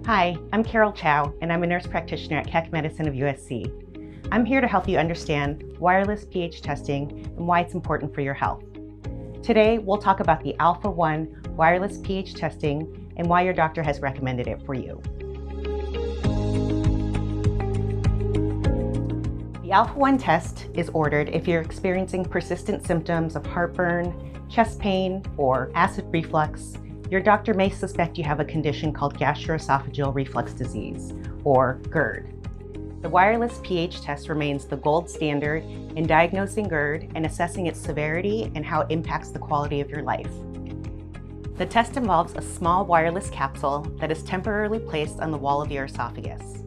Hi, I'm Carol Chow, and I'm a nurse practitioner at Keck Medicine of USC. I'm here to help you understand wireless pH testing and why it's important for your health. Today, we'll talk about the alpHaONE wireless pH testing and why your doctor has recommended it for you. The alpHaONE test is ordered if you're experiencing persistent symptoms of heartburn, chest pain, or acid reflux. Your doctor may suspect you have a condition called gastroesophageal reflux disease, or GERD. The wireless pH test remains the gold standard in diagnosing GERD and assessing its severity and how it impacts the quality of your life. The test involves a small wireless capsule that is temporarily placed on the wall of your esophagus.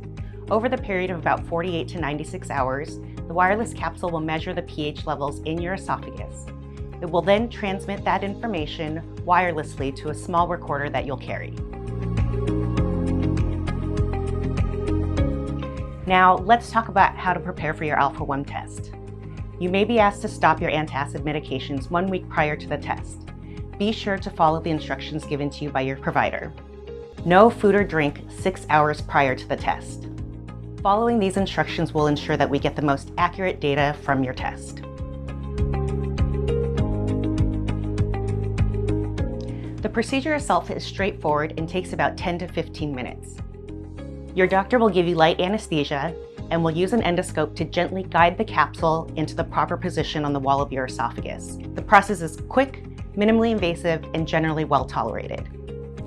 Over the period of about 48 to 96 hours, the wireless capsule will measure the pH levels in your esophagus. It will then transmit that information wirelessly to a small recorder that you'll carry. Now, let's talk about how to prepare for your alpHaONE test. You may be asked to stop your antacid medications 1 week prior to the test. Be sure to follow the instructions given to you by your provider. No food or drink 6 hours prior to the test. Following these instructions will ensure that we get the most accurate data from your test. The procedure itself is straightforward and takes about 10 to 15 minutes. Your doctor will give you light anesthesia and will use an endoscope to gently guide the capsule into the proper position on the wall of your esophagus. The process is quick, minimally invasive, and generally well tolerated.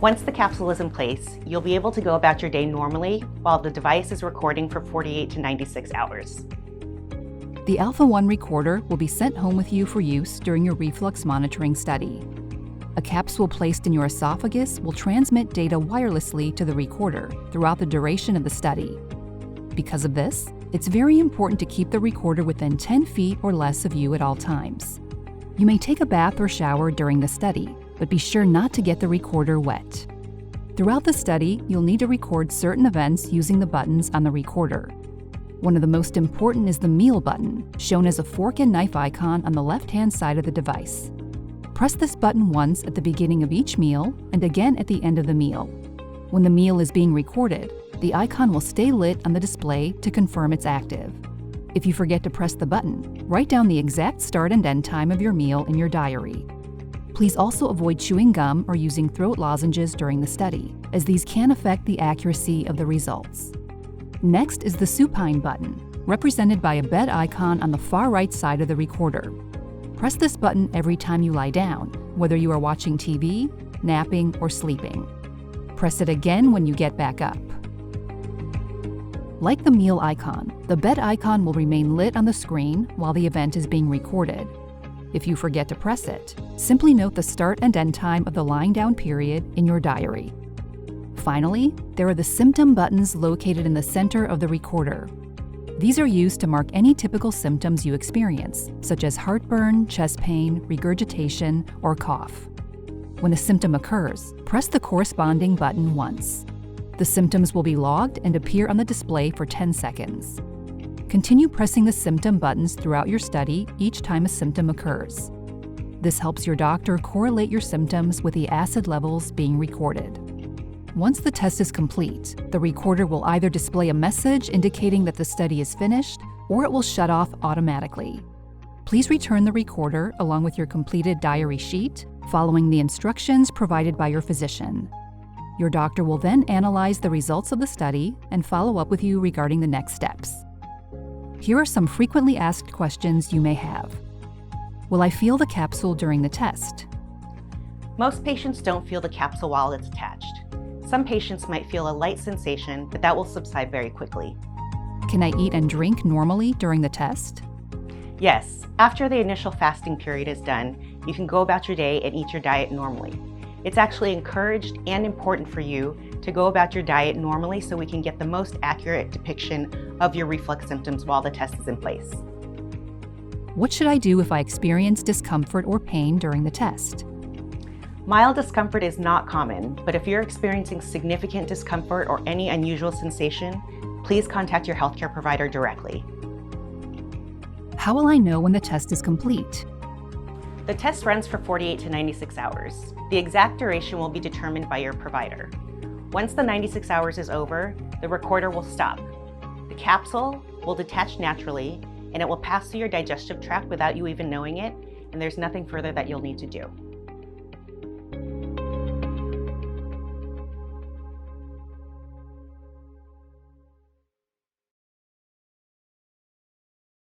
Once the capsule is in place, you'll be able to go about your day normally while the device is recording for 48 to 96 hours. The alpHaONE recorder will be sent home with you for use during your reflux monitoring study. A capsule placed in your esophagus will transmit data wirelessly to the recorder throughout the duration of the study. Because of this, it's very important to keep the recorder within 10 feet or less of you at all times. You may take a bath or shower during the study, but be sure not to get the recorder wet. Throughout the study, you'll need to record certain events using the buttons on the recorder. One of the most important is the meal button, shown as a fork and knife icon on the left-hand side of the device. Press this button once at the beginning of each meal and again at the end of the meal. When the meal is being recorded, the icon will stay lit on the display to confirm it's active. If you forget to press the button, write down the exact start and end time of your meal in your diary. Please also avoid chewing gum or using throat lozenges during the study, as these can affect the accuracy of the results. Next is the supine button, represented by a bed icon on the far right side of the recorder. Press this button every time you lie down, whether you are watching TV, napping, or sleeping. Press it again when you get back up. Like the meal icon, the bed icon will remain lit on the screen while the event is being recorded. If you forget to press it, simply note the start and end time of the lying down period in your diary. Finally, there are the symptom buttons located in the center of the recorder. These are used to mark any typical symptoms you experience, such as heartburn, chest pain, regurgitation, or cough. When a symptom occurs, press the corresponding button once. The symptoms will be logged and appear on the display for 10 seconds. Continue pressing the symptom buttons throughout your study each time a symptom occurs. This helps your doctor correlate your symptoms with the acid levels being recorded. Once the test is complete, the recorder will either display a message indicating that the study is finished, or it will shut off automatically. Please return the recorder along with your completed diary sheet, following the instructions provided by your physician. Your doctor will then analyze the results of the study and follow up with you regarding the next steps. Here are some frequently asked questions you may have. Will I feel the capsule during the test? Most patients don't feel the capsule while it's attached. Some patients might feel a light sensation, but that will subside very quickly. Can I eat and drink normally during the test? Yes, after the initial fasting period is done, you can go about your day and eat your diet normally. It's actually encouraged and important for you to go about your diet normally so we can get the most accurate depiction of your reflux symptoms while the test is in place. What should I do if I experience discomfort or pain during the test? Mild discomfort is not common, but if you're experiencing significant discomfort or any unusual sensation, please contact your healthcare provider directly. How will I know when the test is complete? The test runs for 48 to 96 hours. The exact duration will be determined by your provider. Once the 96 hours is over, the recorder will stop. The capsule will detach naturally, and it will pass through your digestive tract without you even knowing it, and there's nothing further that you'll need to do.